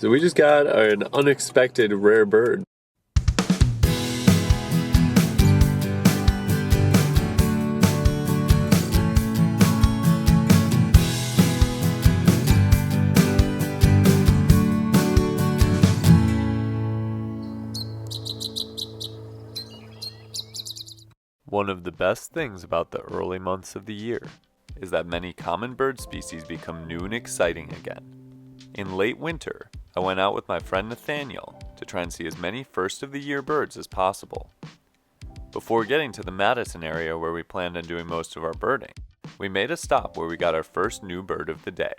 So we just got an unexpected rare bird. One of the best things about the early months of the year is that many common bird species become new and exciting again. In late winter, I went out with my friend Nathaniel to try and see as many first-of-the-year birds as possible. Before getting to the Madison area where we planned on doing most of our birding, we made a stop where we got our first new bird of the day.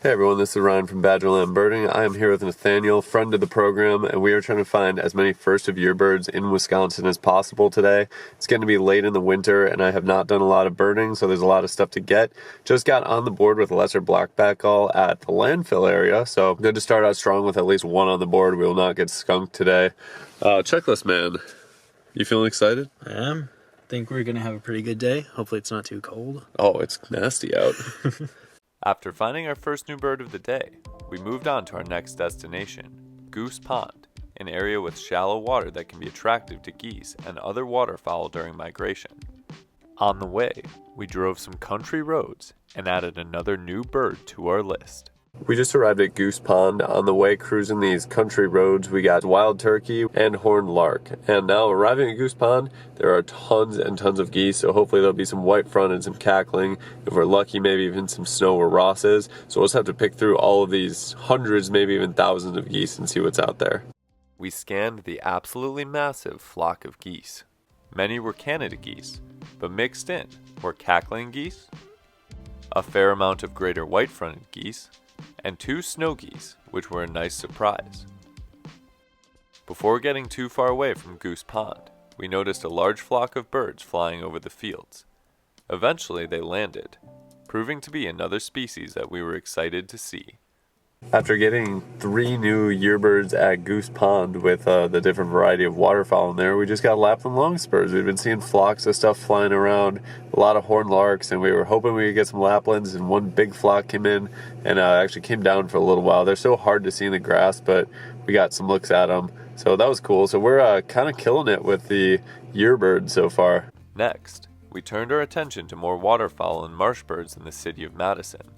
Hey everyone, this is Ryan from Badgerland Birding. I am here with Nathaniel, friend of the program, and we are trying to find as many first-of-year birds in Wisconsin as possible today. It's going to be late in the winter, and I have not done a lot of birding, so there's a lot of stuff to get. Just got on the board with a lesser blackback gull at the landfill area, so good to start out strong with at least one on the board. We will not get skunked today. Checklist man, you feeling excited? I am. Think we're going to have a pretty good day. Hopefully it's not too cold. Oh, it's nasty out. After finding our first new bird of the day, we moved on to our next destination, Goose Pond, an area with shallow water that can be attractive to geese and other waterfowl during migration. On the way, we drove some country roads and added another new bird to our list. We just arrived at Goose Pond. On the way cruising these country roads, we got wild turkey and horned lark. And now arriving at Goose Pond, there are tons and tons of geese, so hopefully there'll be some white front and some cackling. If we're lucky, maybe even some snow where Ross is. So we'll just have to pick through all of these hundreds, maybe even thousands of geese and see what's out there. We scanned the absolutely massive flock of geese. Many were Canada geese, but mixed in were cackling geese, a fair amount of greater white-fronted geese, and 2 snow geese, which were a nice surprise. Before getting too far away from Goose Pond, we noticed a large flock of birds flying over the fields. Eventually they landed, proving to be another species that we were excited to see. After getting 3 new yearbirds at Goose Pond with the different variety of waterfowl in there, we just got Lapland Longspurs. We've been seeing flocks of stuff flying around, a lot of horned larks, and we were hoping we could get some Laplands, and one big flock came in and actually came down for a little while. They're so hard to see in the grass, but we got some looks at them, so that was cool. So we're kind of killing it with the yearbirds so far. Next, we turned our attention to more waterfowl and marsh birds in the city of Madison.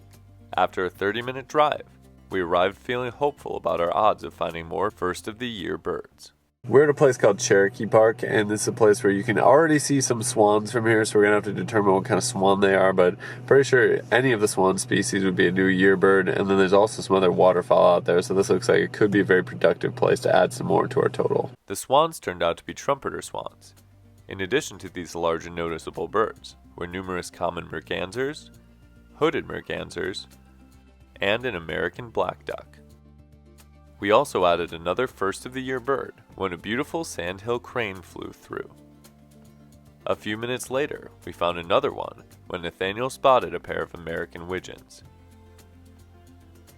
After a 30-minute drive, we arrived feeling hopeful about our odds of finding more first-of-the-year birds. We're at a place called Cherokee Park, and this is a place where you can already see some swans from here, so we're going to have to determine what kind of swan they are, but pretty sure any of the swan species would be a new yearbird, and then there's also some other waterfowl out there, so this looks like it could be a very productive place to add some more to our total. The swans turned out to be trumpeter swans. In addition to these large and noticeable birds were numerous common mergansers, hooded mergansers, and an American black duck. We also added another first-of-the-year bird when a beautiful sandhill crane flew through. A few minutes later, we found another one when Nathaniel spotted a pair of American widgeons.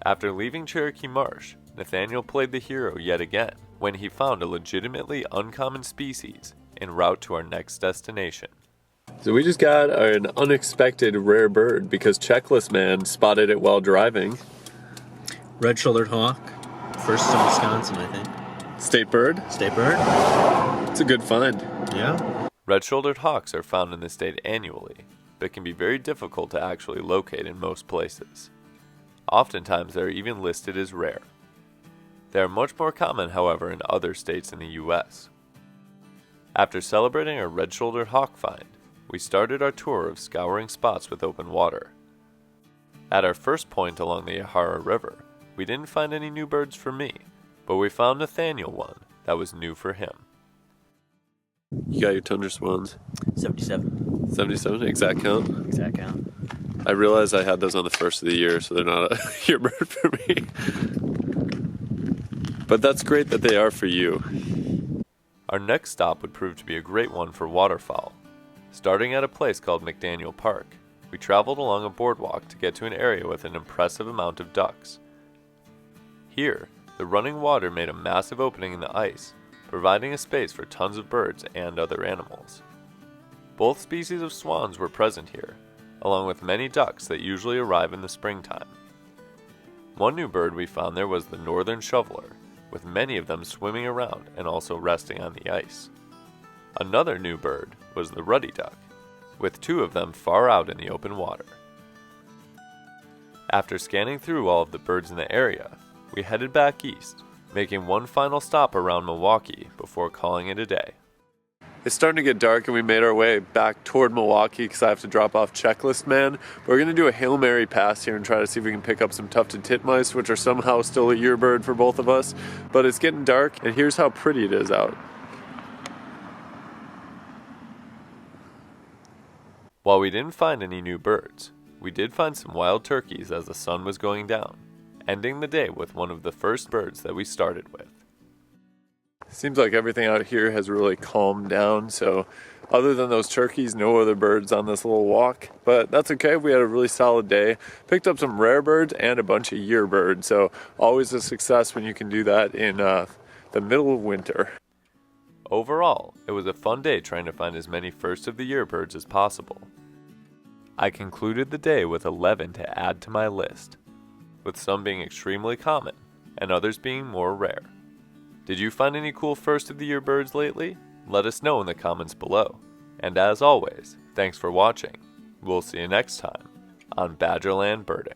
After leaving Cherokee Marsh, Nathaniel played the hero yet again when he found a legitimately uncommon species en route to our next destination. So we just got an unexpected rare bird because Checklist Man spotted it while driving. Red-shouldered hawk. First in Wisconsin, I think. State bird? State bird? It's a good find. Yeah. Red-shouldered hawks are found in the state annually, but can be very difficult to actually locate in most places. Oftentimes they are even listed as rare. They are much more common, however, in other states in the U.S. After celebrating our red-shouldered hawk find, we started our tour of scouring spots with open water. At our first point along the Yahara River, we didn't find any new birds for me, but we found Nathaniel one that was new for him. You got your tundra swans? 77. 77, exact count? Exact count. I realized I had those on the first of the year, so they're not a yearbird for me. But that's great that they are for you. Our next stop would prove to be a great one for waterfowl. Starting at a place called McDaniel Park, we traveled along a boardwalk to get to an area with an impressive amount of ducks. Here, the running water made a massive opening in the ice, providing a space for tons of birds and other animals. Both species of swans were present here, along with many ducks that usually arrive in the springtime. One new bird we found there was the northern shoveler, with many of them swimming around and also resting on the ice. Another new bird was the ruddy duck, with 2 of them far out in the open water. After scanning through all of the birds in the area, we headed back east, making one final stop around Milwaukee before calling it a day. It's starting to get dark and we made our way back toward Milwaukee because I have to drop off Checklist Man. But we're going to do a Hail Mary pass here and try to see if we can pick up some tufted titmice, which are somehow still a year bird for both of us. But it's getting dark and here's how pretty it is out. While we didn't find any new birds, we did find some wild turkeys as the sun was going down, ending the day with one of the first birds that we started with. Seems like everything out here has really calmed down, so other than those turkeys, no other birds on this little walk, but that's okay. We had a really solid day, picked up some rare birds and a bunch of year birds, so always a success when you can do that in the middle of winter. Overall, it was a fun day trying to find as many first of the year birds as possible. I concluded the day with 11 to add to my list, with some being extremely common and others being more rare. Did you find any cool first of the year birds lately? Let us know in the comments below. And as always, thanks for watching. We'll see you next time on Badgerland Birding.